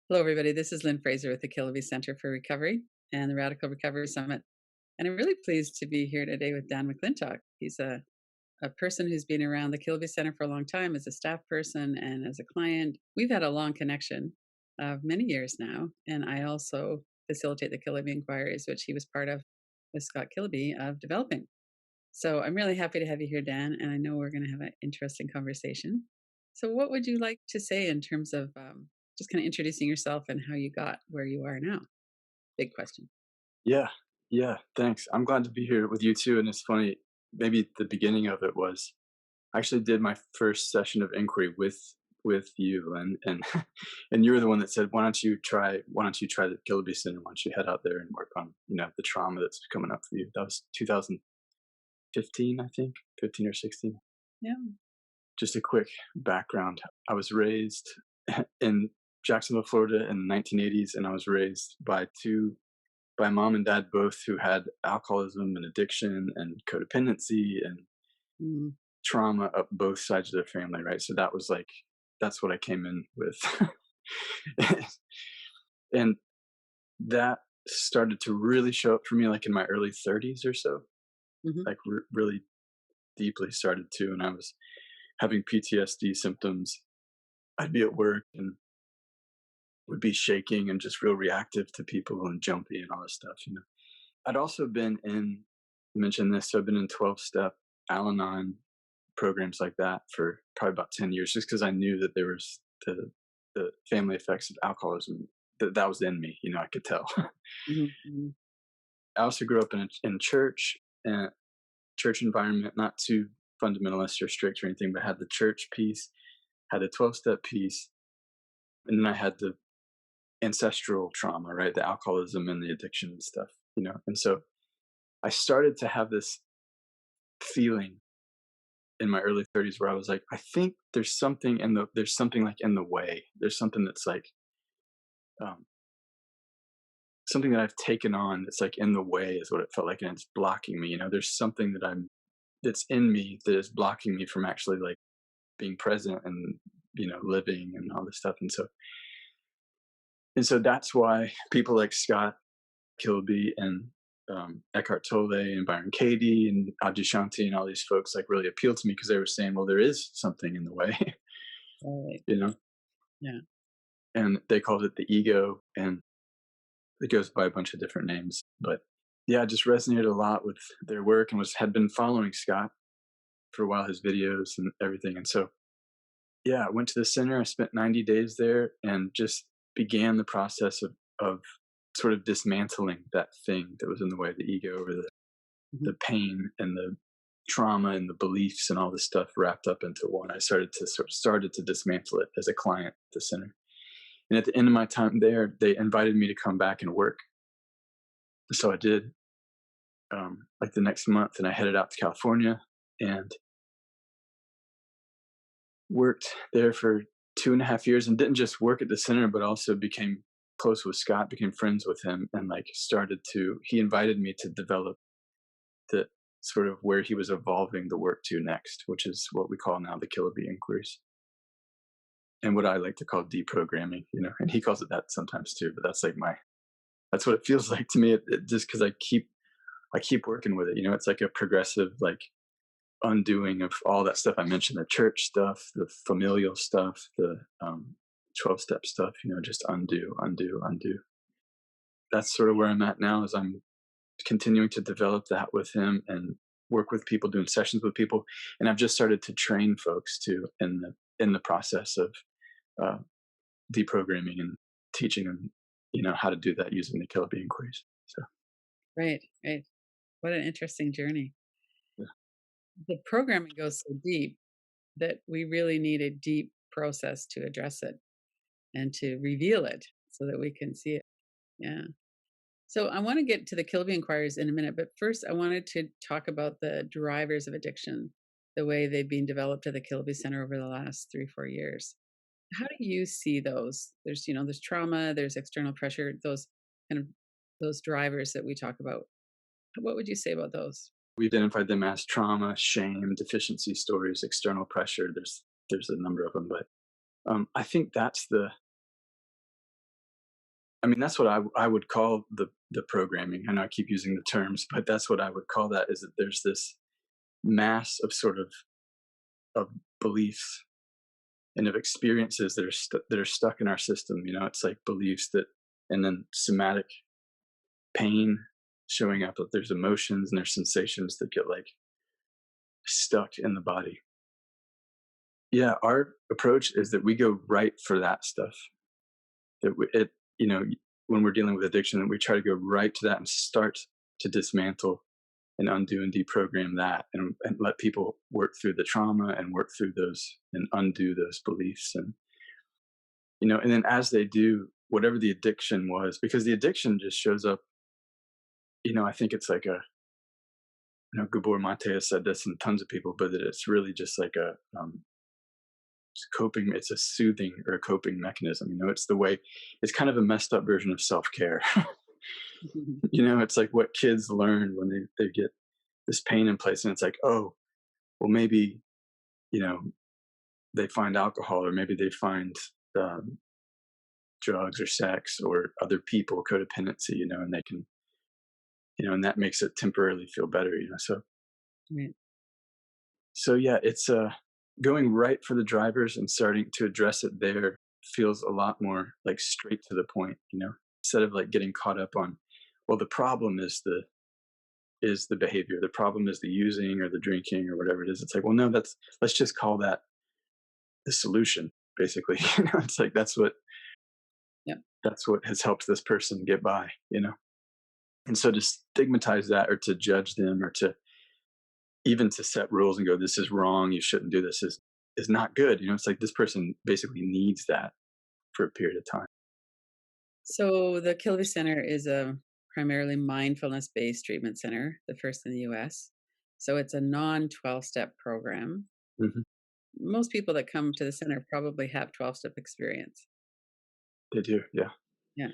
Hello, everybody. This is Lynn Fraser with the Kiloby Center for Recovery and the Radical Recovery Summit. And I'm really pleased to be here today with Dan McLintock. He's a person who's been around the Kiloby Center for a long time as a staff person and as a client. We've had a long connection of many years now. And I also facilitate the Kiloby inquiries, which he was part of with Scott Kiloby of developing. So I'm really happy to have you here, Dan. And I know we're going to have an interesting conversation. So, what would you like to say in terms of just kind of introducing yourself and how you got where you are now? Big question. Yeah, yeah, thanks. I'm glad to be here with you too. And it's funny, maybe the beginning of it was I actually did my first session of inquiry with you, and and you were the one that said, why don't you try the Kiloby Center? Why don't you head out there and work on the trauma that's coming up for you? That was 2015, I think, 15 or 16. Yeah. Just a quick background: I was raised in Jacksonville, Florida, in the 1980s, and I was raised by mom and dad both who had alcoholism and addiction and codependency and Mm. trauma up both sides of their family, right? So that's what I came in with. And that started to really show up for me like in my early 30s or so, Hmm. like really deeply started to. And I was having PTSD symptoms. I'd be at work and would be shaking and just real reactive to people and jumpy and all this stuff. I'd also been in, you mentioned this, so I've been in 12-step Al-Anon programs like that for probably about 10 years, just because I knew that there was the family effects of alcoholism that was in me, I could tell. Hmm. Hmm. I also grew up in church, and church environment, not too fundamentalist or strict or anything, but had the church piece, had the 12-step piece, and then I had the ancestral trauma, right? The alcoholism and the addiction and stuff. And so I started to have this feeling in my early 30s where I was like, I think there's something like in the way. There's something that's like um, something that I've taken on that's like in the way is what it felt like, and it's blocking me. There's something that's in me that is blocking me from actually like being present and living and all this stuff. And so that's why people like Scott Kiloby and Eckhart Tolle and Byron Katie and Adyashanti and all these folks like really appealed to me because they were saying, well, there is something in the way, Right. you know, Yeah. and they called it the ego, and it goes by a bunch of different names. But yeah, I just resonated a lot with their work and had been following Scott for a while, his videos and everything. And so yeah, I went to the center. I spent 90 days there and just began the process of sort of dismantling that thing that was in the way, the ego or Hmm. the pain and the trauma and the beliefs and all this stuff wrapped up into one. I started to dismantle it as a client at the center. And at the end of my time there, they invited me to come back and work. So I did, like the next month, and I headed out to California and worked there for 2.5 years, and didn't just work at the center, but also became close with Scott, became friends with him, and like he invited me to develop the sort of where he was evolving the work to next, which is what we call now the Kiloby inquiries, and what I like to call deprogramming. And he calls it that sometimes too, but that's what it feels like to me. Just because I keep working with it. It's like a progressive, like, undoing of all that stuff I mentioned, the church stuff, the familial stuff, the 12-step stuff, just undo, undo, undo. That's sort of where I'm at now, is I'm continuing to develop that with him and work with people, doing sessions with people. And I've just started to train folks too in the process of uh, deprogramming and teaching them, how to do that using the Kiloby inquiries. So Right. Right. What an interesting journey. yeah. The programming goes so deep that we really need a deep process to address it and to reveal it so that we can see it. Yeah. So I want to get to the Kilby inquiries in a minute, but first I wanted to talk about the drivers of addiction, the way they've been developed at the Kilby Center over the last 3-4 years. How do you see those? There's trauma, there's external pressure, those kind of those drivers that we talk about. What would you say about those? We identified them as trauma, shame, deficiency stories, external pressure. There's a number of them, but I think that's I mean, that's what I would call the programming. I know I keep using the terms, but that's what I would call that, is that there's this mass of sort of beliefs and of experiences that that are stuck in our system. You know, it's like beliefs that, and then somatic pain showing up, that there's emotions and there's sensations that get like stuck in the body. Yeah, our approach is that we go right for that stuff. That you know, when we're dealing with addiction, that we try to go right to that and start to dismantle and undo and deprogram that, and let people work through the trauma and work through those and undo those beliefs. And, you know, and then as they do, whatever the addiction was, because the addiction just shows up, you know, I think it's like a, you know, Gabor Mate has said this and tons of people, but that it's really just like a, coping, it's a soothing or a coping mechanism. You know, it's the way, it's kind of a messed up version of self-care. You know, it's like what kids learn when they get this pain in place, and it's like, oh, well, maybe, you know, they find alcohol, or maybe they find um, drugs or sex or other people, codependency, you know, and they can, you know, and that makes it temporarily feel better, you know. Right. So yeah, it's going right for the drivers and starting to address it there feels a lot more like straight to the point, you know, instead of like getting caught up on, well, the problem is the behavior, the problem is the using or the drinking or whatever it is. It's like, well, no, let's just call that the solution, basically. You know, it's like Yep. that's what has helped this person get by, you know. And so to stigmatize that, or to judge them, or to even to set rules and go, this is wrong, you shouldn't do this, is not good. You know, it's like this person basically needs that for a period of time. So the Kiloby Center is a primarily mindfulness-based treatment center, the first in the US. So it's a non-12-step program. Hmm. Most people that come to the center probably have 12-step experience. They do, yeah, Yeah.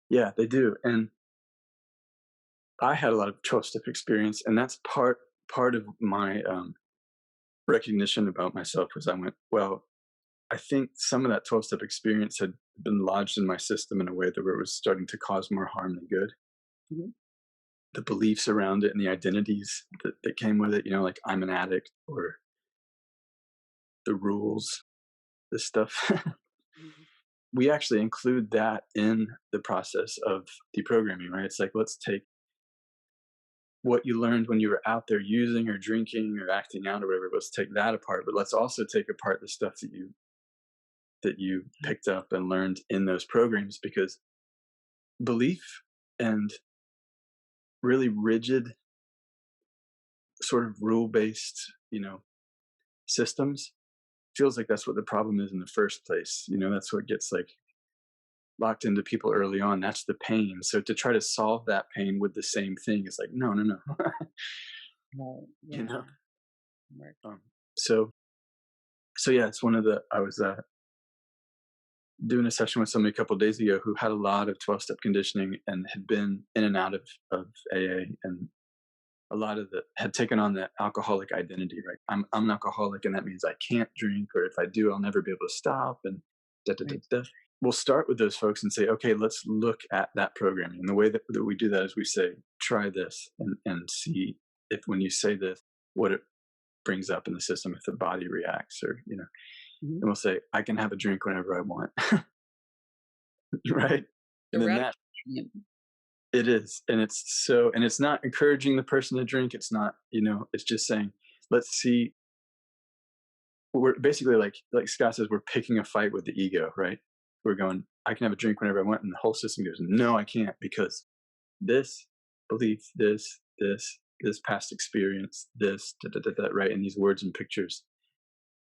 yeah, they do. And I had a lot of 12-step experience, and that's part of my recognition about myself, was I went, well, I think some of that 12-step experience had been lodged in my system in a way that where it was starting to cause more harm than good. Mhm. The beliefs around it and the identities that came with it, you know, like I'm an addict, or the rules, this stuff. Mhm. We actually include that in the process of deprogramming, right? It's like, let's take what you learned when you were out there using or drinking or acting out or whatever, let's take that apart, but let's also take apart the stuff that you picked up and learned in those programs, because belief and really rigid, sort of rule based, you know, systems feels like that's what the problem is in the first place. You know, that's what gets like locked into people early on. That's the pain. So to try to solve that pain with the same thing is like, no, no, no. Right. You Yeah. know? Right. Um, so, so yeah, it's one of the, I was doing a session with somebody a couple of days ago who had a lot of 12-step conditioning and had been in and out of AA, and a lot of the had taken on the alcoholic identity, right? I'm an alcoholic, and that means I can't drink, or if I do, I'll never be able to stop, and da da da Right. da. We'll start with those folks and say, okay, let's look at that programming. And the way that we do that is we say, try this, and see if when you say this, what it brings up in the system, if the body reacts, or, you know, Mhm. and we'll say, I can have a drink whenever I want. Right? The And then radical. that, it is. And it's so, and it's not encouraging the person to drink. It's not, you know, it's just saying, let's see. We're basically like Scott says, we're picking a fight with the ego, right? We're going, I can have a drink whenever I want. And the whole system goes, no, I can't, because this belief, this past experience, this, da, da, da, da, right? And these words and pictures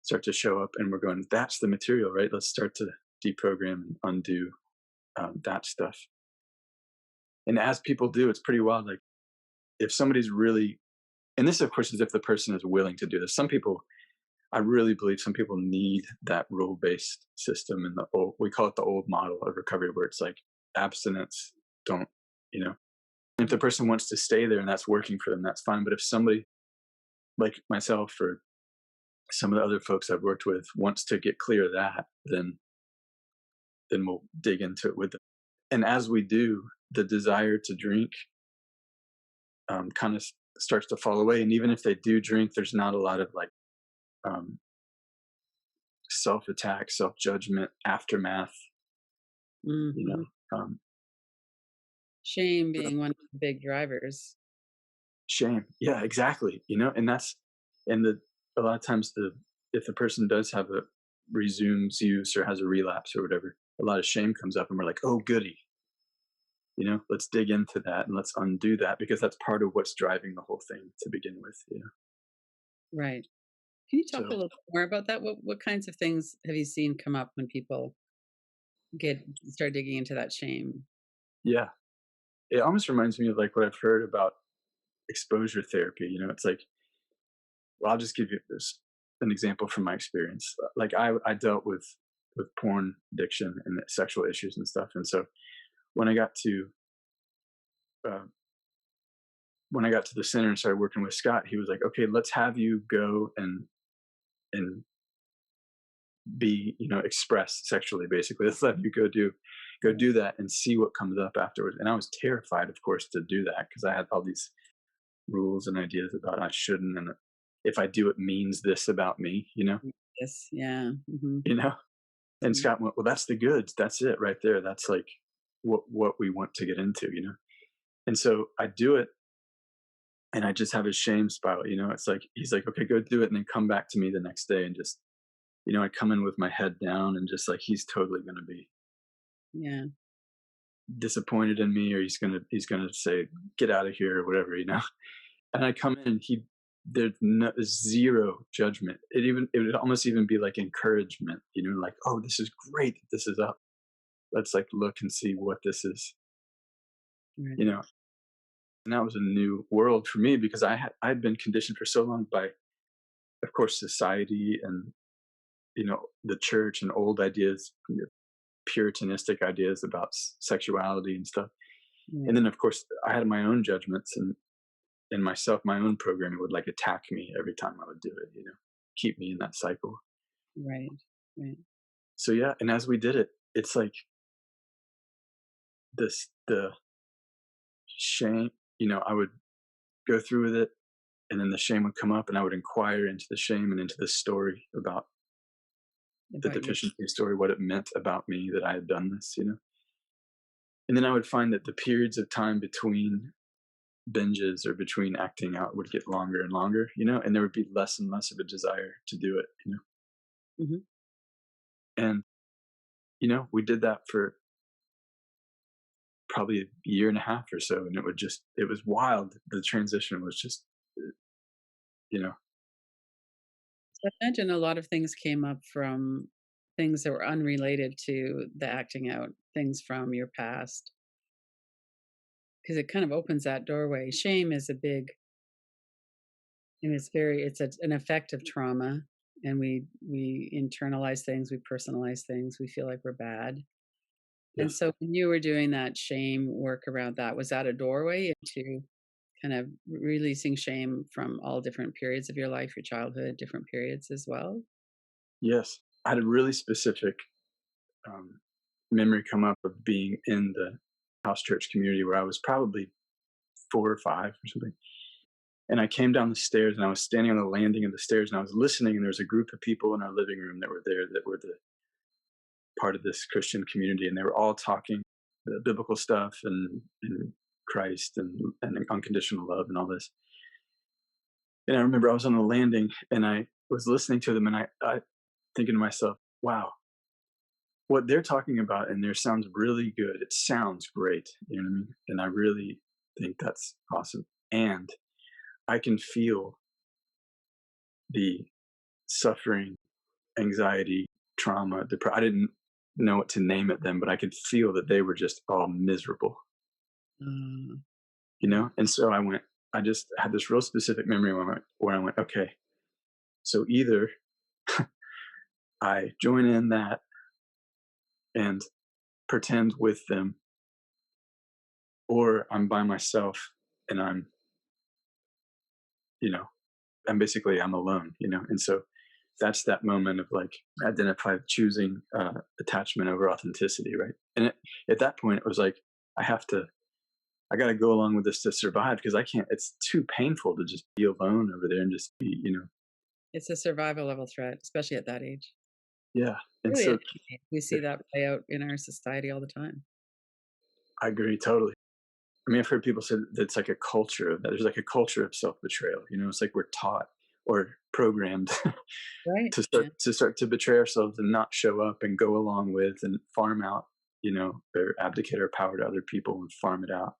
start to show up, and we're going, that's the material, right? Let's start to deprogram and undo that stuff. And as people do, it's pretty wild. Like if somebody's really, and this of course is if the person is willing to do this. Some people, I really believe some people need that rule-based system, and the old, we call it the old model of recovery, where it's like abstinence, don't, you know, if the Right. person wants to stay there and that's working for them, that's fine. But if somebody like myself or some of the other folks I've worked with wants to get clear of that, then we'll dig into it with them. And as we do, the desire to drink kind of starts to fall away. And even if they do drink, there's not a lot of like um, self attack, self judgment, aftermath, you Mhm. know, Shame being one of the big drivers. shame. Yeah, exactly. And and a lot of times if the person does have a resumes use or has a relapse or whatever, a lot of shame comes up and we're like, oh, goody. Let's dig into that and let's undo that because that's part of what's driving the whole thing to begin with. Right. Can you talk a So, little more about that? What kinds of things have you seen come up when people get start digging into that shame? yeah, it almost reminds me of like what I've heard about exposure therapy. It's like, well, I'll just give you an example from my experience. Like I dealt with porn addiction and sexual issues and stuff, and so when I got to uh, when I got to the center and started working with Scott, he was like, "Okay, let's have you go and be expressed sexually. Basically, let's let you go do that and see what comes up afterwards." And I was terrified, of course, to do that because I had all these rules and ideas about I shouldn't, and if I do it means this about me, Yes, yeah. Mhm. you know. And Mm. Scott went, "Well, that's the goods. That's it right there. That's like what we want to get into." And so I do it, and I just have a shame spiral. It's like he's like, "Okay, go do it," and then come back to me the next day and just I come in with my head down and just like he's totally going to be Yeah. disappointed in me, or he's gonna say, "Get out of here," or whatever. And I come in, there's zero judgment. It would almost even be like encouragement. Like, "Oh, this is great that this is up. Let's like look and see what this is." Right. you know and that was a new world for me because I'd been conditioned for so long by, of course, society and the church and old ideas, puritanistic ideas about sexuality and stuff. And Right. then, of course, I had my own judgments and myself, my own programming would like attack me every time I would do it, keep me in that cycle. Right. Right. So yeah, and as we did it, it's like the shame, I would go through with it, and then the shame would come up and I would inquire into the shame and into the story about the About your deficiency story, what it meant about me that I had done this. And then I would find that the periods of time between binges or between acting out would get longer and longer, and there would be less and less of a desire to do it. Mhm. And we did that for probably a year and a half or so, and it was wild. The transition was just uh, you know So I imagine a lot of things came up from things that were unrelated to the acting out, things from your past, because it kind of opens that doorway. Shame is a big, and it's an effect of trauma, and we internalize things, we personalize things, we feel like we're bad. And yes. so when you were doing that shame work around that, was that a doorway into kind of releasing shame from all different periods of your life, your childhood, different periods as well? Yes, I had a really specific um, memory come up of being in the house church community where I was probably 4 or 5 or something. And I came down the stairs and I was standing on the landing of the stairs and I was listening, and there was a group of people in our living room that were there that were the part of this Christian community, and they were all talking the biblical stuff and Christ and unconditional love and all this. And I remember I was on the landing and I was listening to them, and I thinking to myself, wow, what they're talking about in there sounds really good. It sounds great. You know what I mean? And I really think that's awesome. And I can feel the suffering, anxiety, trauma, I didn't know what to name it then, but I could feel that they were just all miserable, Uh, you right. know? And so I just had this real specific memory where I went, okay, so either I join in that and pretend with them, or I'm by myself and you know, I'm alone. And so that's that moment of like identify choosing attachment over authenticity, right? And at that point, it was like I have to, I got to go along with this to survive because I can't. It's too painful to just be alone over there and just be, It's a survival level threat, especially at that age. yeah. And Really, so at any age, we see that play out in our society all the time. I agree totally. I mean, I've heard people say that it's like a culture of that. There's like a culture of self betrayal. It's like we're taught or programmed Right. to Yeah. start to betray ourselves and not show up and go along with and farm out, or abdicate our power to other people and farm it out.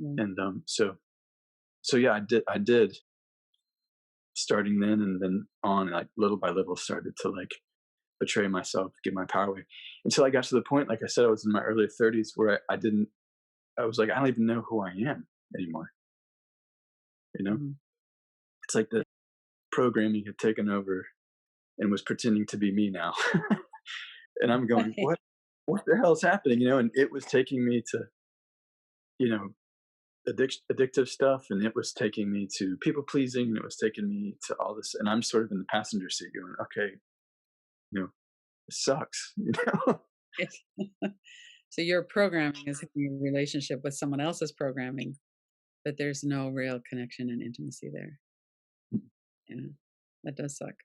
Mm. And so yeah, I did starting then and then on, like little by little started to like betray myself, give my power away until I got to the point, like I said, I was in my early 30s where I was like, I don't even know who I am anymore. You know, Mhm. it's like the programming had taken over and was pretending to be me now. And I'm going, Right. what the hell is happening? And it was taking me to, you know, addictive stuff. And it was taking me to people pleasing. And it was taking me to all this. And I'm sort of in the passenger seat going, okay, it sucks, So your programming is in your relationship with someone else's programming, but there's no real connection and intimacy there. Yeah, that does suck.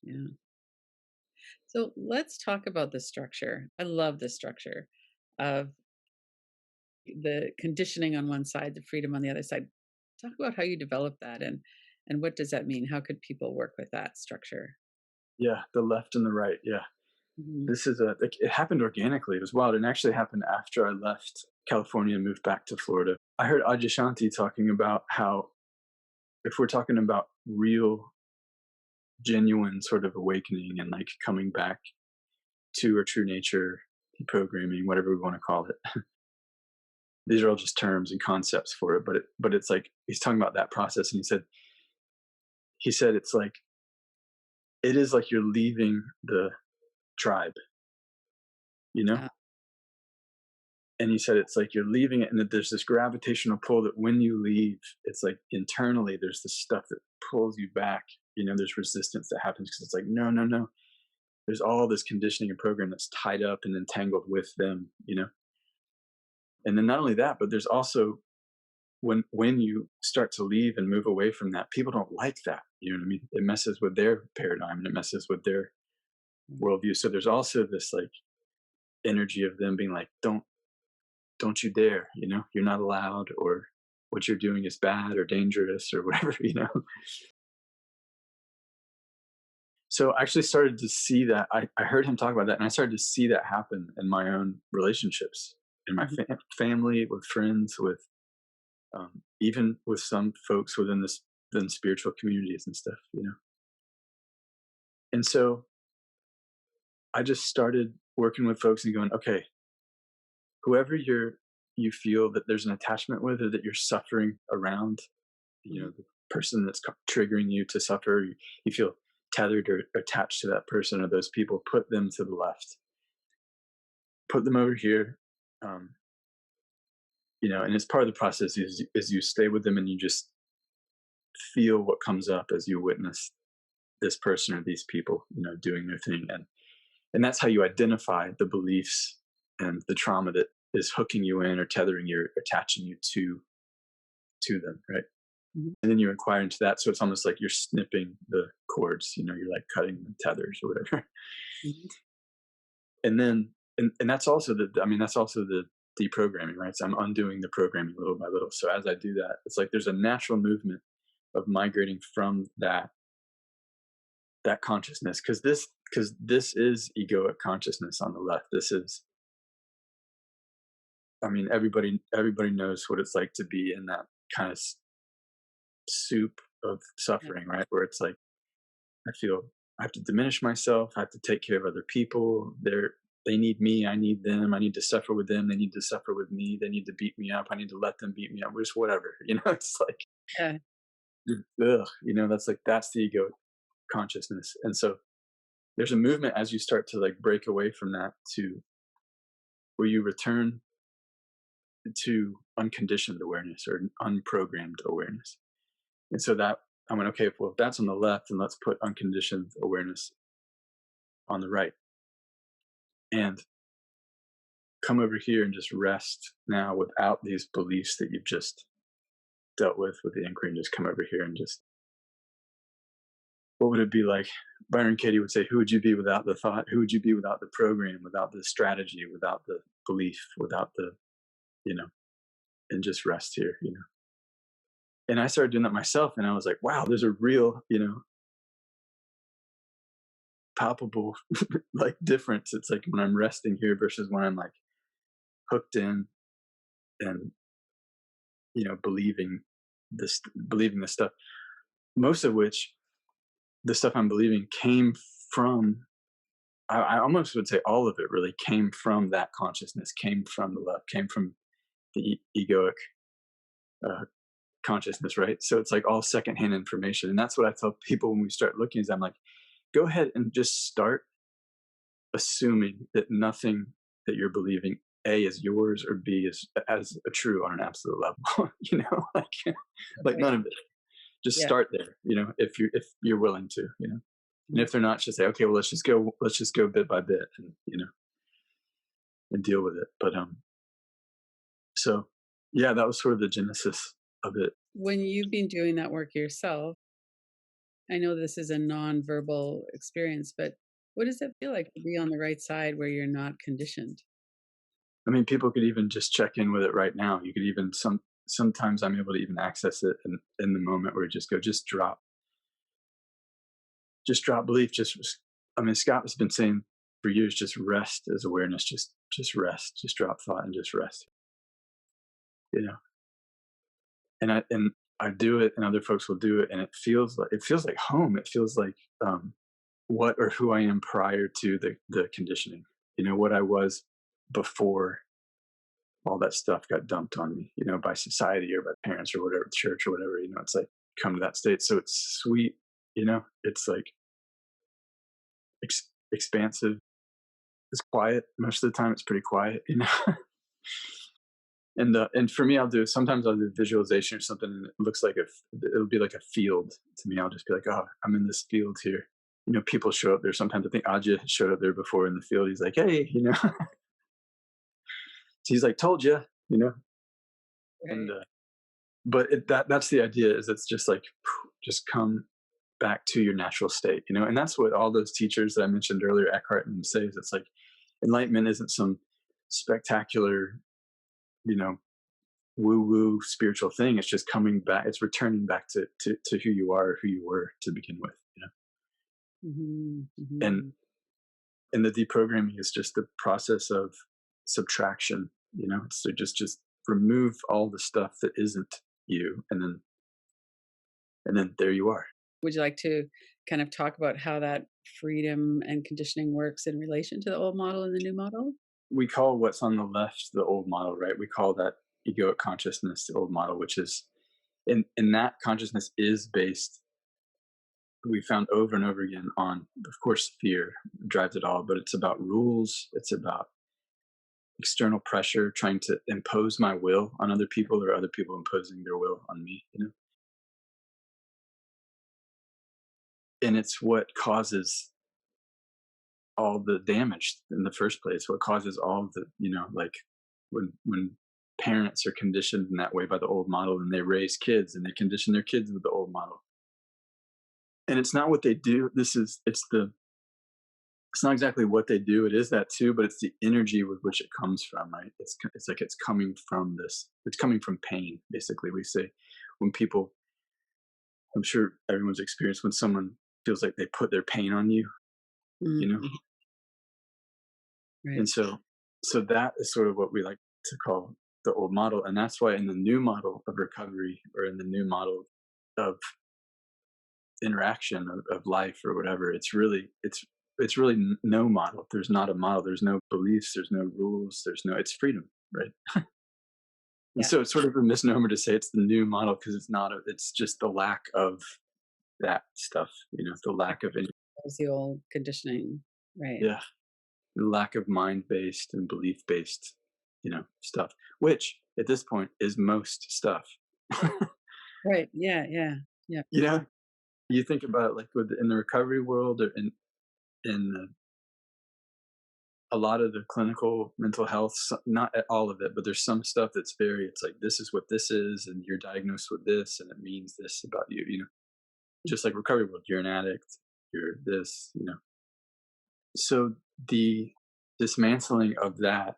Yeah. So let's talk about the structure. I love the structure of the conditioning on one side, the freedom on the other side. Talk about how you develop that and what does that mean? How could people work with that structure? Yeah, the left and the right. Yeah. Mhm. This is like, it happened organically. It was wild. And actually happened after I left California and moved back to Florida. I heard Adyashanti talking about how if we're talking about real, genuine sort of awakening and like coming back to our true nature, deprogramming, whatever we want to call it. These are all just terms and concepts for it, but it's like he's talking about that process, and he said it's like it is like you're leaving the tribe, you know. Uh, And he said it's like you're leaving it, and that there's this gravitational pull that when you leave, it's like internally there's this stuff that pulls you back. There's resistance that happens because it's like no, no, no. There's all this conditioning and program that's tied up and entangled with them. And then not only that, but there's also when you start to leave and move away from that, people don't like that. You know what I mean? It messes with their paradigm and it messes with their mm, worldview. So there's also this like energy of them being like, don't you dare, you're not allowed, or what you're doing is bad or dangerous or whatever. So I actually started to see that. I heard him talk about that and I started to see that happen in my own relationships, in my mhm. family, with friends, with even with some folks within spiritual communities and stuff. And so I just started working with folks and going, okay, whoever you feel that there's an attachment with or that you're suffering around, Mhm. the person that's triggering you to suffer, you feel tethered or attached to that person or those people, put them to the left, put them over here. Um, and it's part of the process is you stay with them and you just feel what comes up as you witness this person or these people, doing their thing. And that's how you identify the beliefs and the trauma that is hooking you in or tethering you or attaching you to them, right? Mhm. And then you inquire into that, so it's almost like you're snipping the cords, you're like cutting the tethers or whatever. Mhm. And then and that's also the deprogramming, right? So I'm undoing the programming little by little. So as I do that, it's like there's a natural movement of migrating from that consciousness, because this is egoic consciousness on the left. This is, I mean, everybody knows what it's like to be in that kind of soup of Yeah. suffering, right? Where it's like I feel I have to diminish myself, I have to take care of other people. They need me, I need them, I need to suffer with them, they need to suffer with me, they need to beat me up, I need to let them beat me up, just whatever. It's like Yeah. ugh, that's the ego consciousness. And so there's a movement as you start to like break away from that to where you return to unconditioned awareness or unprogrammed awareness. And so I went, okay, well, if that's on the left, then let's put unconditioned awareness on the right, and come over here and just rest now without these beliefs that you've just dealt with the inquiry, and just come over here and just, what would it be like? Byron Katie would say, who would you be without the thought? Who would you be without the program, without the strategy, without the belief, without the, you know, and just rest here, you know? And I started doing that myself, and I was like, wow, there's a real, palpable like difference. It's like when I'm resting here versus when I'm like hooked in and, believing this stuff, most of which the stuff I'm believing came from, I almost would say all of it really came from that consciousness, came from the love, came from the egoic uh, consciousness, right? So it's like all secondhand information. And that's what I tell people when we start looking, is I'm like, go ahead and just start assuming that nothing that you're believing, A, is yours, or B, is as a true on an absolute level. Like Right. none of it. Just Yeah. start there, if you're willing to, and Mhm. if they're not, just say, okay, well, let's just go bit by bit, and and deal with it. But so yeah, that was sort of the genesis of it. When you've been doing that work yourself, I know this is a non-verbal experience, but what does it feel like to be on the right side where you're not conditioned? I mean, people could even just check in with it right now. You could even sometimes I'm able to even access it in the moment, where you just go, just drop belief. I mean, Scott has been saying for years, just rest as awareness, just rest, just drop thought and just rest. You know, and I do it, and other folks will do it, and it feels like home. It feels like what or who I am prior to the conditioning. What I was before all that stuff got dumped on me. By society or by parents or whatever, church or whatever. It's like come to that state. So it's sweet. It's like expansive. It's quiet most of the time. It's pretty quiet. And for me, sometimes I'll do visualization or something, and it looks like it'll be like a field to me. I'll just be like, oh, I'm in this field here. People show up there sometimes. I think Aja showed up there before in the field. He's like, hey, he's like, told you. And Right. but that's the idea, is it's just like, just come back to your natural state, and that's what all those teachers that I mentioned earlier, Eckhart and them, say, is it's like enlightenment isn't some spectacular, you know, woo woo spiritual thing. It's just coming back. It's returning back to who you are, who you were to begin with. Mhm, And mhm. the deprogramming is just the process of subtraction. It's to just remove all the stuff that isn't you, and then there you are. Would you like to kind of talk about how that freedom and conditioning works in relation to the old model and the new model? We call what's on the left the old model, right? We call that egoic consciousness the old model, which is, in that consciousness is based, we found over and over again, on, of course, fear drives it all, but it's about rules. It's about external pressure, trying to impose my will on other people, or other people imposing their will on me. And it's what causes all the damage in the first place. What causes all the, like when parents are conditioned in that way by the old model, and they raise kids and they condition their kids with the old model. And it's not what they do. It's not exactly what they do. It is that too, but it's the energy with which it comes from, right? It's like it's coming from this. It's coming from pain, basically. We say when people, I'm sure everyone's experienced when someone feels like they put their pain on you, you know. Mhm. And Right. so that is sort of what we like to call the old model, and that's why in the new model of recovery, or in the new model of interaction, of life, or whatever, it's really no model. There's not a model. There's no beliefs. There's no rules. It's freedom, right? And Yeah. so it's sort of a misnomer to say it's the new model, because it's not. It's just the lack of that stuff. The lack of any, That was the old conditioning. Right. yeah, the lack of mind based and belief based, stuff. Which at this point is most stuff. Right. Yeah. Yeah. Yeah. you think about it like in the recovery world or in a lot of the clinical mental health, not all of it, but there's some stuff that's it's like, this is what this is, and you're diagnosed with this, and it means this about you, just like recovery world, you're an addict, you're this, So the dismantling of that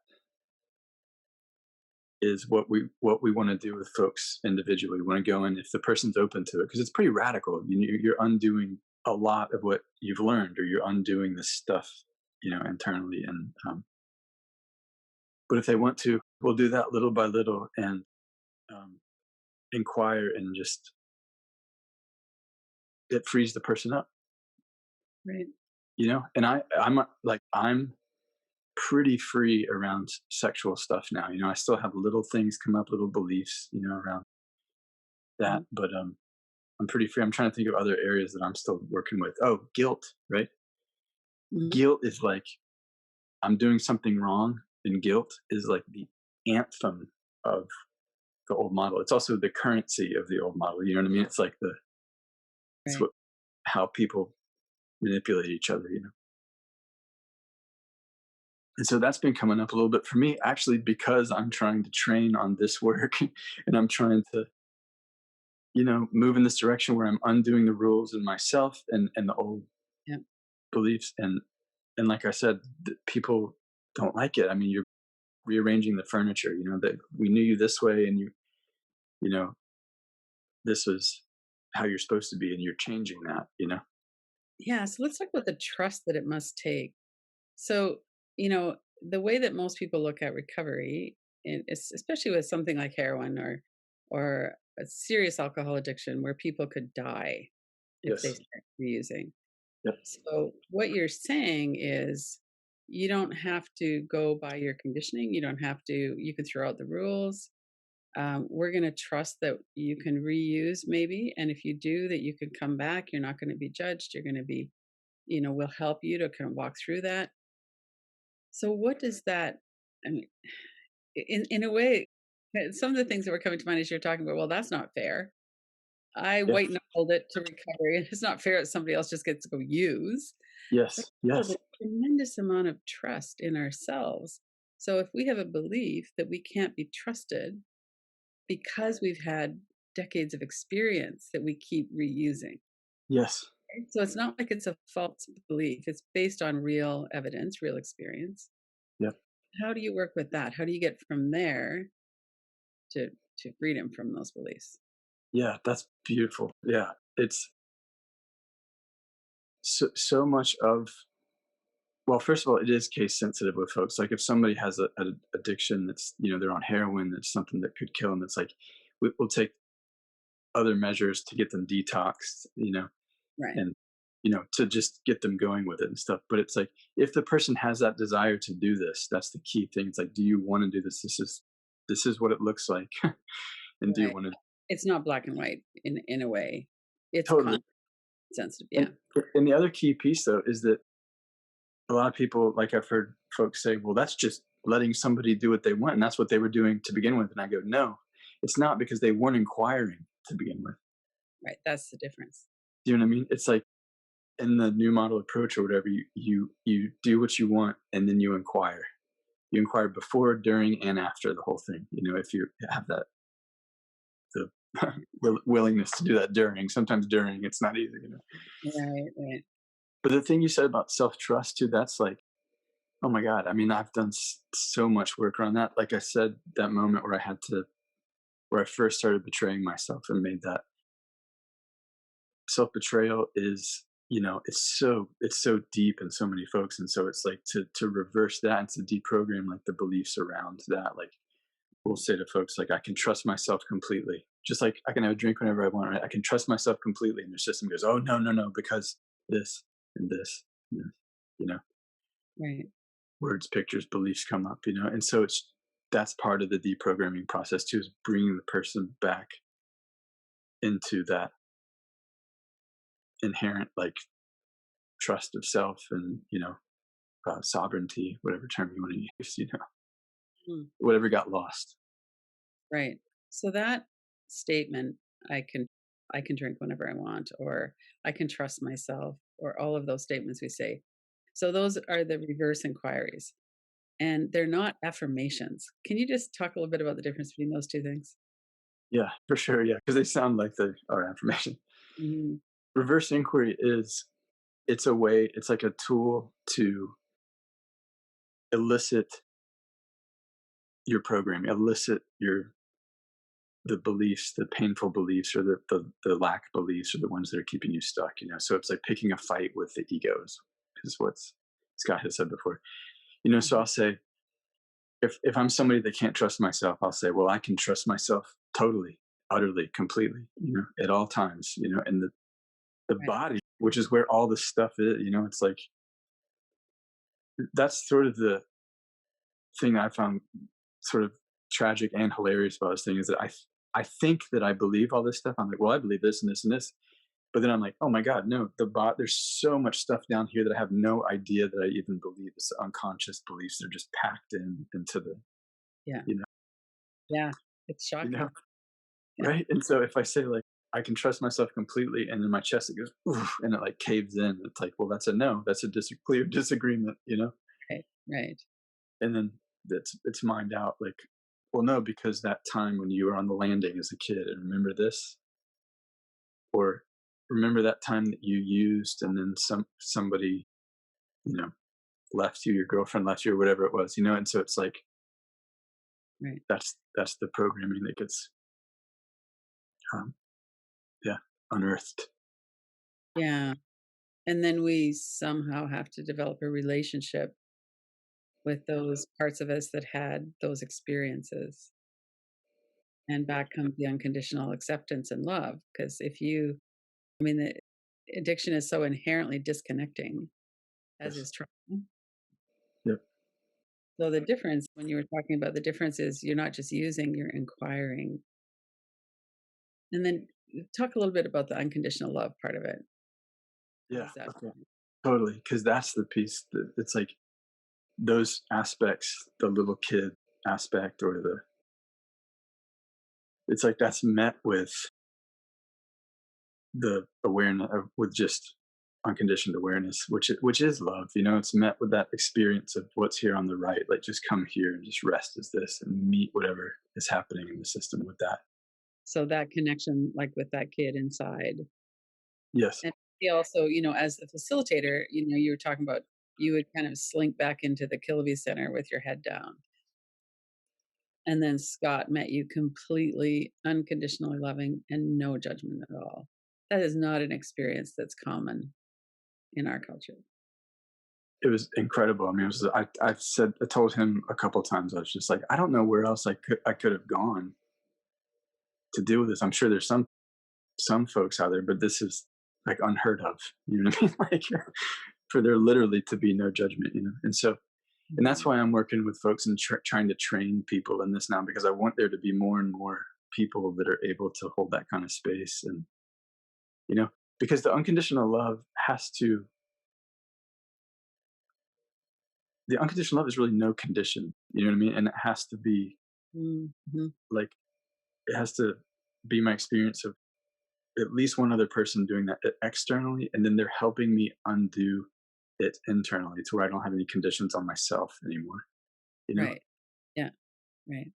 is what we want to do with folks individually. We want to go in if the person's open to it, because it's pretty radical. You're undoing a lot of what you've learned, or you're undoing this stuff, internally. And but if they want to, we'll do that little by little and um, inquire, and just it frees the person up, Right. And I'm pretty free around sexual stuff now. I still have little things come up, little beliefs, around that, Mhm. but I'm pretty free. I'm trying to think of other areas that I'm still working with. Oh, guilt, right? Mhm. Guilt is like I'm doing something wrong, and guilt is like the anthem of the old model. It's also the currency of the old model. You know what I mean? It's like it's Right. what how people manipulate each other. And so that's been coming up a little bit for me, actually, because I'm trying to train on this work, and I'm trying to, move in this direction where I'm undoing the rules in myself and the old Yeah. beliefs. And like I said, people don't like it. I mean, you're rearranging the furniture, that we knew you this way, and you know, this was how you're supposed to be, and you're changing that. Yeah. So let's talk about the trust that it must take. So, the way that most people look at recovery, and especially with something like heroin or a serious alcohol addiction, where people could die if they Yes. start reusing. Yep. So, what you're saying is you don't have to go by your conditioning. You don't have to, you can throw out the rules. We're going to trust that you can reuse maybe. And if you do, that you can come back. You're not going to be judged. You're going to be, we'll help you to kind of walk through that. So, what does that, I mean, in a way, some of the things that were coming to mind as you're talking about, well, that's not fair. I Yeah. white knuckled it to recovery. And it's not fair that somebody else just gets to go use. But Yes. still, Yes. there's a tremendous amount of trust in ourselves. So if we have a belief that we can't be trusted because we've had decades of experience that we keep reusing. Yes. Right? So it's not like it's a false belief. It's based on real evidence, real experience. Yep. How do you work with that? How do you get from there to freedom from those beliefs? Yeah. That's beautiful. Yeah. It's so much of, well, first of all, it is case sensitive with folks. Like if somebody has an addiction that's, they're on heroin, that's something that could kill them. It's like we'll take other measures to get them detoxed, Right. and, to just get them going with it and stuff. But it's like, if the person has that desire to do this, that's the key thing. It's like, do you want to do this? This is what it looks like. And do you Right. want to? It's not black and white in a way. It's Totally. sensitive. And, Yeah. and the other key piece though is that a lot of people, like I've heard folks say, well, that's just letting somebody do what they want. And that's what they were doing to begin with. And I go, no, it's not, because they weren't inquiring to begin with. Right. That's the difference. Do you know what I mean? It's like in the new model approach or whatever, you do what you want, and then you inquire. You inquire before, during, and after the whole thing. If you have the willingness to do that during. Sometimes during, it's not easy. Right. Right. But the thing you said about self trust too, that's like, oh my God. I mean, I've done so much work around that. Like I said, that moment where I first started betraying myself and made that self betrayal is, it's so deep in so many folks. And so it's like to reverse that and to deprogram like the beliefs around that. Like we'll say to folks, like, I can trust myself completely. Just like I can have a drink whenever I want, right? I can trust myself completely. And their system goes, oh no, no, no, because this and this, and this, you know, Right. words, pictures, beliefs come up, and so that's part of the deprogramming process too, is bringing the person back into that inherent like trust of self and sovereignty, whatever term you want to use, Mm. whatever got lost. Right. So that statement, I can I can drink whenever I want, or I can trust myself, or all of those statements we say. So those are the reverse inquiries, and they're not affirmations. Can you just talk a little bit about the difference between those two things? Yeah, for sure. Yeah, because they sound like they are affirmation. Mhm. Reverse inquiry is, it's a way, it's like a tool to elicit your programming, elicit your the beliefs, the painful beliefs, or the lack beliefs, or the ones that are keeping you stuck. So it's like picking a fight with the egos, is what Scott has said before. So Mhm. I'll say, if I'm somebody that can't trust myself, I'll say, well, I can trust myself totally, utterly, completely, at all times, and the Right. body, which is where all this stuff is, it's like, that's sort of the thing I found sort of tragic and hilarious about this thing, is that I think that I believe all this stuff. I'm like, well, I believe this and this and this. But then I'm like, oh my God, no, there's so much stuff down here that I have no idea that I even believe. It's the unconscious beliefs that are just packed into the, Yeah. you know, Yeah. It's you know, shocking. Yeah. right? And so if I say like, I can trust myself completely, and in my chest it goes, oof, and it like caves in. It's like, well, that's a no. That's a clear disagreement. Right. Right. And then it's mined out like, well, no, because that time when you were on the landing as a kid, and remember this, or remember that time that you used, and then somebody, you know left you, your girlfriend left you, or whatever it was, and so it's like, Right. that's the programming that gets, um, yeah, unearthed. Yeah. And then we somehow have to develop a relationship with those parts of us that had those experiences. And back comes the unconditional acceptance and love. Because I mean, the addiction is so inherently disconnecting, as Yes. is trauma. Yep. So the difference, when you were talking about the difference, is you're not just using, you're inquiring. And then talk a little bit about the unconditional love part of it. How Yeah. does that? Okay. Totally, because that's the piece that it's like, those aspects, the little kid aspect, or the it's like that's met with the awareness, with just unconditioned awareness, which is love. It's met with that experience of what's here on the right, like, just come here and just rest as this, and meet whatever is happening in the system with that. So that connection, like with that kid inside. Yes. And he also, as the facilitator, you were talking about you would kind of slink back into the Kiloby Center with your head down. And then Scott met you completely unconditionally loving and no judgment at all. That is not an experience that's common in our culture. It was incredible. I mean, I told him a couple times, I was just like, I don't know where else I could have gone to deal with this. I'm sure there's some folks out there, but this is like unheard of. You know what I mean? Like, for there literally to be no judgment. And that's Mhm. why I'm working with folks and trying to train people in this now, because I want there to be more and more people that are able to hold that kind of space. And, you know, because the unconditional love is really no condition. You know what I mean? And it has to be Mhm. like, it has to be my experience of at least one other person doing that externally, and then they're helping me undo it internally, to where I don't have any conditions on myself anymore. You know, Right. Yeah. Right.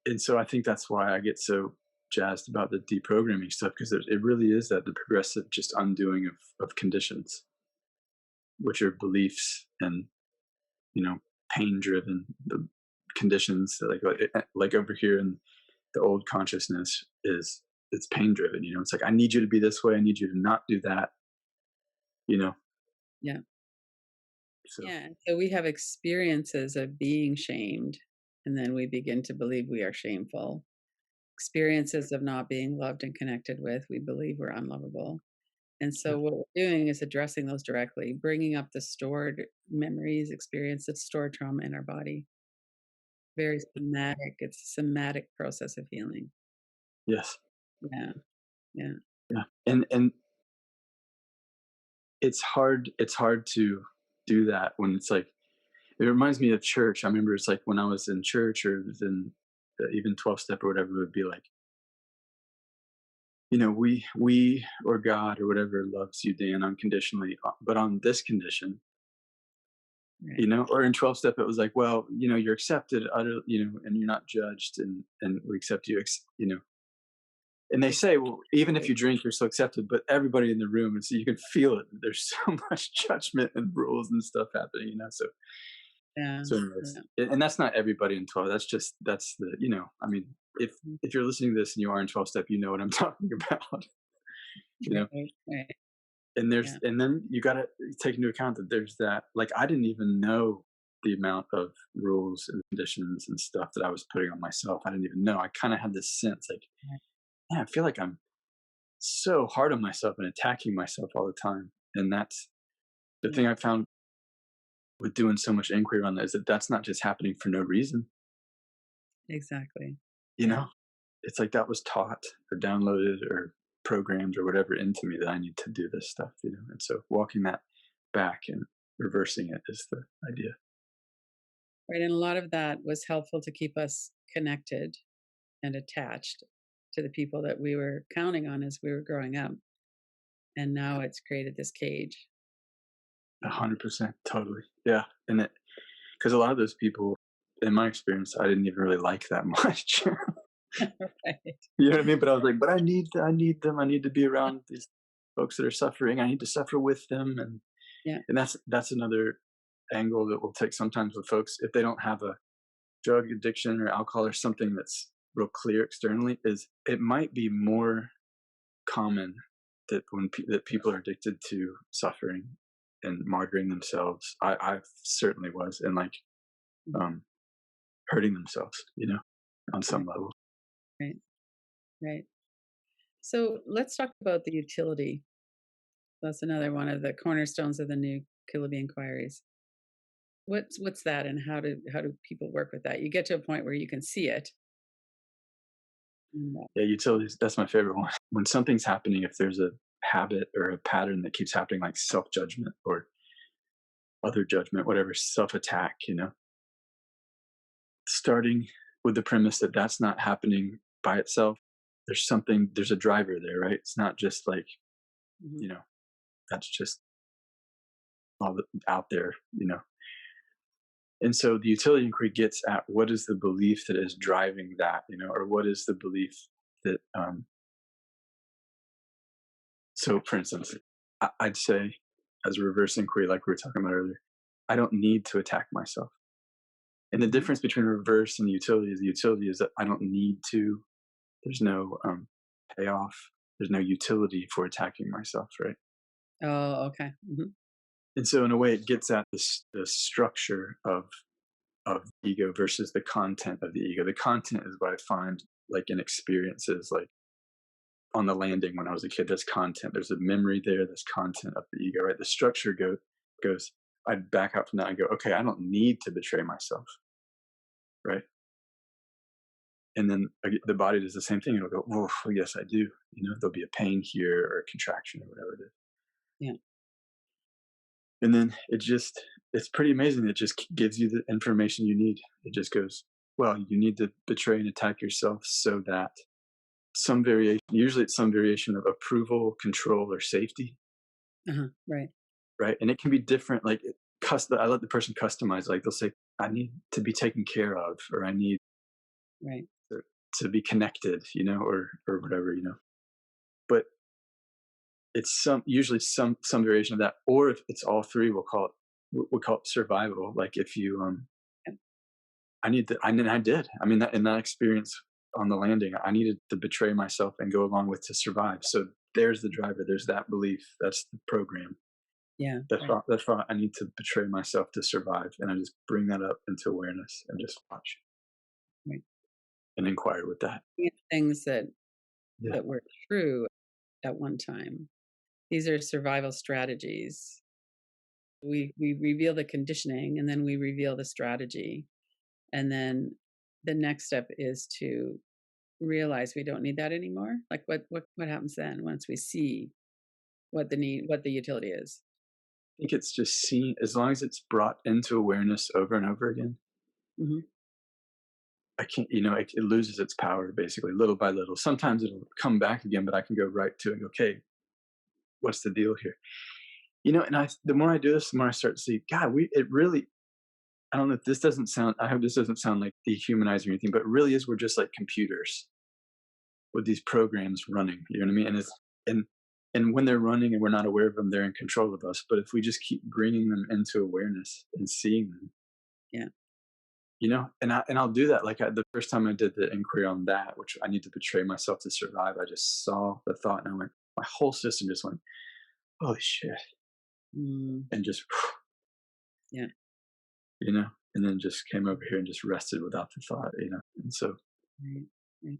and so I think that's why I get so jazzed about the deprogramming stuff, because it really is that, the progressive just undoing of conditions, which are beliefs, and pain driven, the conditions that, like over here in the old consciousness, is it's pain driven. It's like, I need you to be this way, I need you to not do that. you know Yeah. so Yeah. So we have experiences of being shamed, and then we begin to believe we are shameful. Experiences of not being loved and connected with, we believe we're unlovable. And yeah. so what we're doing is addressing those directly, bringing up the stored memories, experiences, stored trauma in our body. Very somatic. It's a somatic process of healing. Yes. Yeah. Yeah. Yeah. And it's hard to do that when it's like, it reminds me of church. I remember it's like, when I was in church, or it was in even 12 step or whatever, it would be like, we or God or whatever loves you, Dan, unconditionally, but on this condition, Right. or in 12 step, it was like, well, you're accepted, and you're not judged, and we accept you, and they say, well, even if Exactly. you drink, you're still accepted, but everybody in the room, and so you can feel it. There's so much judgment and rules and stuff happening, so Yeah. so anyways, Yeah. and that's not everybody in 12. That's the, I mean, if Mm. if you're listening to this and you are in 12 step, you know what I'm talking about. you know Right. Right. Yeah. and then you got to take into account that there's that, like, I didn't even know the amount of rules and conditions and stuff that I was putting on myself. I didn't even know. I kind of had this sense like, Right. man, I feel like I'm so hard on myself and attacking myself all the time. And that's the Yeah. thing I found with doing so much inquiry on that, is that that's not just happening for no reason. Exactly. you Yeah. know it's like that was taught or downloaded or programmed or whatever into me, that I need to do this stuff. And so walking that back and reversing it is the idea. Right. And a lot of that was helpful to keep us connected and attached to the people that we were counting on as we were growing up. And now it's created this cage. A Yeah. 100%, totally, yeah. And it, because a lot of those people, in my experience, I didn't even really like that much. Right. You know what I mean? But I was like, but I need them. I need to be around these folks that are suffering. I need to suffer with them, Yeah. and that's another angle that we'll take sometimes with folks if they don't have a drug addiction or alcohol or something that's real clear externally. Is it might be more common that that people are addicted to suffering and martyring themselves. I certainly was, and like, Mhm. um, hurting themselves, on Right. some level. Right. Right. So let's talk about the utility. That's another one of the cornerstones of the new Kiloby inquiries. What's that, and how do people work with that? You get to a point where you can see it. Mm. Yeah, utilities. That's my favorite one. When something's happening, if there's a habit or a pattern that keeps happening, like self judgment or other judgment, whatever, self attack, starting with the premise that that's not happening by itself. There's a driver there, right? It's not just like, Mhm. you know, that's just out there, And so the utility inquiry gets at what is the belief that is driving that, or what is the belief that, so for instance, I'd say, as a reverse inquiry, like we were talking about earlier, I don't need to attack myself. And the Mhm. difference between reverse and the utility is that I don't need to, there's no payoff, there's no utility for attacking myself, right? Oh, okay. Mhm. And so in a way, it gets at the structure of ego versus the content of the ego. The content is what I find, like, in experiences, like on the landing when I was a kid. There's content. There's a memory there. There's content of the ego, right? The structure goes. I'd back out from that and go, okay, I don't need to betray myself, right? And then the body does the same thing. It'll go, oh, yes, I do. There'll be a pain here or a contraction or whatever it is. Yeah. And then it's pretty amazing. It just gives you the information you need. It just goes, well, you need to betray and attack yourself so that some variation, usually it's some variation of approval, control, or safety, Uh-huh. Right. right? And it can be different. Like, I let the person customize. Like, they'll say, I need to be taken care of, or I need Right. to be connected, or whatever, But it's usually some variation of that, or if it's all three, we'll call it survival. Like, if you Yeah. I need to, I mean, I did. I mean, in that experience on the landing, I needed to betray myself and go along with to survive. So there's the driver. There's that belief. That's the program. Yeah. Right. That's why I need to betray myself to survive, and I just bring that up into awareness and just watch Right. and inquire with that. Things Yeah, that were true at one time. These are survival strategies. We reveal the conditioning, and then we reveal the strategy. And then the next step is to realize we don't need that anymore. Like, what happens then once we see what the utility is? I think it's just seen, as long as it's brought into awareness over and over again. Mhm. I can't, it loses its power basically little by little. Sometimes it'll come back again, but I can go right to it and go, okay, what's the deal here? And the more I do this, the more I start to see, God, it really, I don't know if this doesn't sound, I hope this doesn't sound like dehumanizing or anything, but it really is, we're just like computers with these programs running, you know what I mean? And, and when they're running and we're not aware of them, they're in control of us. But if we just keep bringing them into awareness and seeing them, Yeah. I'll do that. Like the first time I did the inquiry on that, which I need to betray myself to survive, I just saw the thought and I went, my whole system just went, holy shit. Mm, And just, yeah. and then just came over here and just rested without the thought. And so, Right. Right.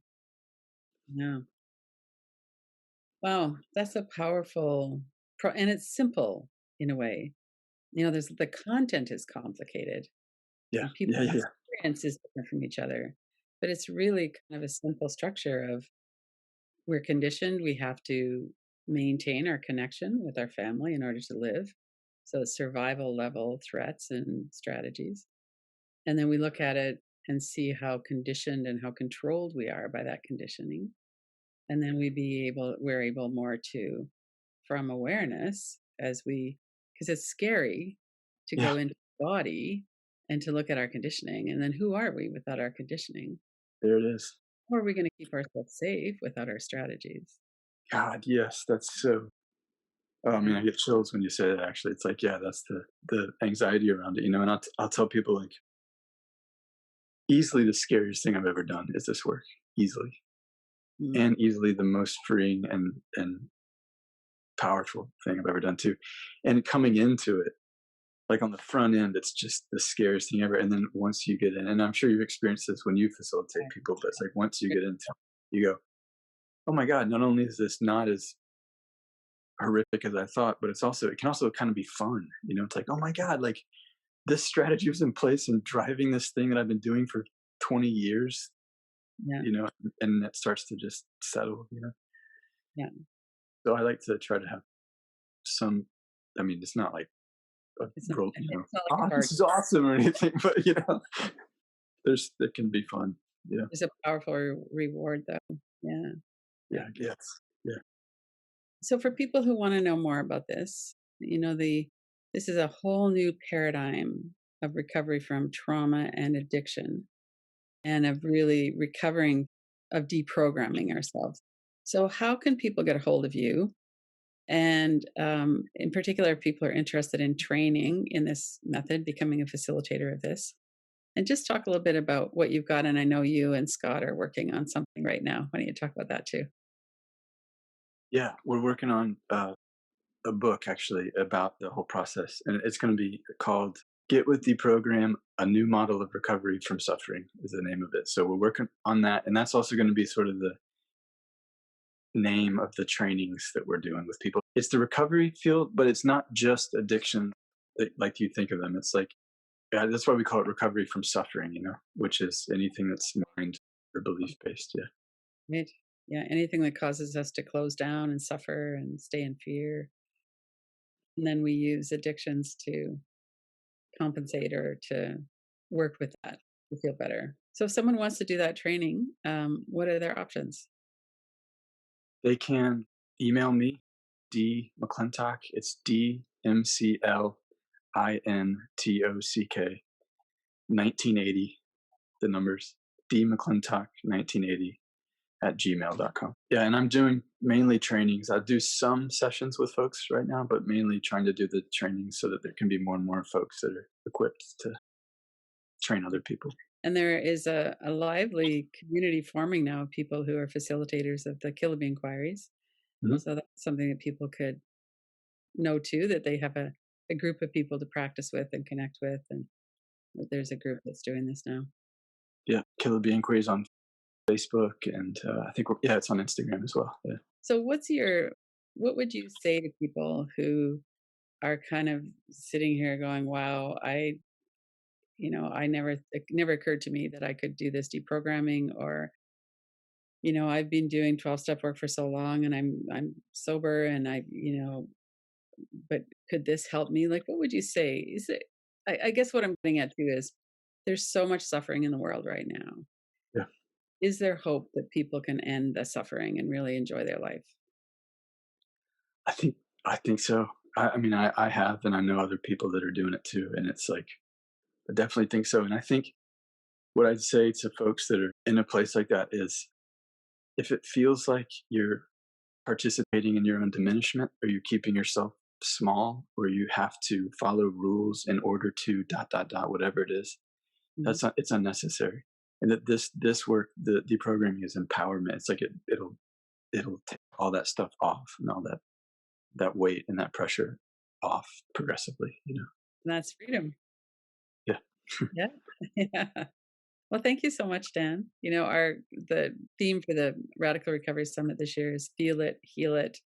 Yeah. Wow. That's a powerful and it's simple in a way. There's the content is complicated yeah, and people's yeah, yeah, yeah. experience is different from each other. But it's really kind of a simple structure of we're conditioned, we have to maintain our connection with our family in order to live. So survival level threats and strategies. And then we look at it and see how conditioned and how controlled we are by that conditioning. And then we're able more to, from awareness, because it's scary to Yeah, go into the body and to look at our conditioning. And then who are we without our conditioning? there it is. How are we going to keep ourselves safe without our strategies? God, yes, that's so. Oh, I mean, Yeah. I get chills when you say that. Actually, it's like, yeah, that's the anxiety around it. And I'll tell people like, easily the scariest thing I've ever done is this work, easily, Mm, and easily the most freeing and powerful thing I've ever done too. And coming into it, like on the front end, it's just the scariest thing ever. And then once you get in, and I'm sure you've experienced this when you facilitate right. people, but it's like once you get into it, you go, oh my God, not only is this not as horrific as I thought, but it can also kind of be fun. It's like, oh my God, like this strategy was in place and driving this thing that I've been doing for 20 years, Yeah. you know, and it starts to just settle. Yeah. So I like to try to have some, I mean, it's not like a It's not, real, it's not like a oh, party. this is awesome or anything, but it can be fun. Yeah. There's a powerful reward, though. Yeah. Yeah. Yeah. Yes. Yeah. So for people who want to know more about this, this is a whole new paradigm of recovery from trauma and addiction and of really recovering of deprogramming ourselves. So how can people get a hold of you? And in particular, if people are interested in training in this method, becoming a facilitator of this, and just talk a little bit about what you've got. And I know you and Scott are working on something right now. Why don't you talk about that too? Yeah. We're working on a book actually about the whole process, and it's going to be called "Get with Deprogram: A New Model of Recovery from Suffering" is the name of it. So we're working on that, and that's also going to be sort of the name of the trainings that we're doing with people. It's the recovery field, but it's not just addiction like you think of them. It's like, yeah, that's why we call it recovery from suffering, which is anything that's mind or belief based. Yeah. Right. Yeah. Anything that causes us to close down and suffer and stay in fear. And then we use addictions to compensate or to work with that to feel better. So if someone wants to do that training, what are their options? They can email me, D McLintock. It's DMCLINTOCK 1980, the numbers, D McLintock 1980 at gmail.com. Yeah, and I'm doing mainly trainings. I do some sessions with folks right now, but mainly trying to do the trainings so that there can be more and more folks that are equipped to train other people. And there is a lively community forming now of people who are facilitators of the Kiloby inquiries. Mhm. So that's something that people could know too, that they have a group of people to practice with and connect with. And that there's a group that's doing this now. Yeah, Kiloby Inquiries on Facebook, and I think yeah, it's on Instagram as well. Yeah. So what would you say to people who are kind of sitting here going, wow, it never occurred to me that I could do this deprogramming, or, I've been doing 12-step work for so long and I'm sober and but could this help me? Like, what would you say? I guess what I'm getting at too is there's so much suffering in the world right now. Is there hope that people can end the suffering and really enjoy their life? I think I think so. I mean, I have, and I know other people that are doing it too, and it's like I definitely think so. And I think what I'd say to folks that are in a place like that is, if it feels like you're participating in your own diminishment, or you're keeping yourself small, or you have to follow rules in order to dot dot dot whatever it is, Mhm. that's not, it's unnecessary. And that this work, the deprogramming, is empowerment. It's like it'll take all that stuff off, and all that weight and that pressure off progressively. That's freedom. Yeah. Yeah. Yeah. Well, thank you so much, Dan. The theme for the Radical Recovery Summit this year is Feel It, Heal It,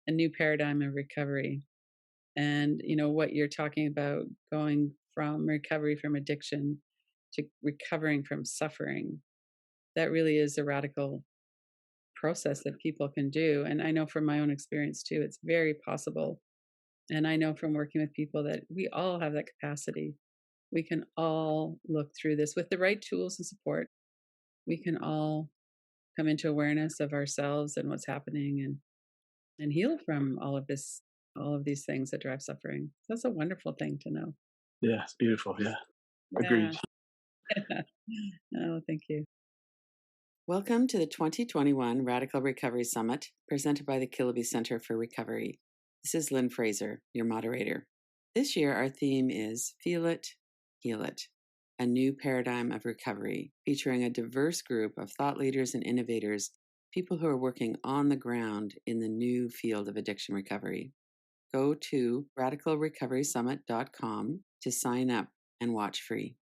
a new paradigm of recovery. And what you're talking about, going from recovery from addiction to recovering from suffering, that really is a radical process that people can do. And I know from my own experience too, it's very possible. And I know from working with people that we all have that capacity. We can all look through this with the right tools and support. We can all come into awareness of ourselves and what's happening, and heal from all of these things that drive suffering. That's a wonderful thing to know. Yeah, it's beautiful. Yeah, Yeah. agreed. Oh, thank you. Welcome to the 2021 Radical Recovery Summit, presented by the Kiloby Center for Recovery. This is Lynn Fraser, your moderator. This year, our theme is Feel It, Heal It, a new paradigm of recovery, featuring a diverse group of thought leaders and innovators, people who are working on the ground in the new field of addiction recovery. Go to radicalrecoverysummit.com to sign up and watch free.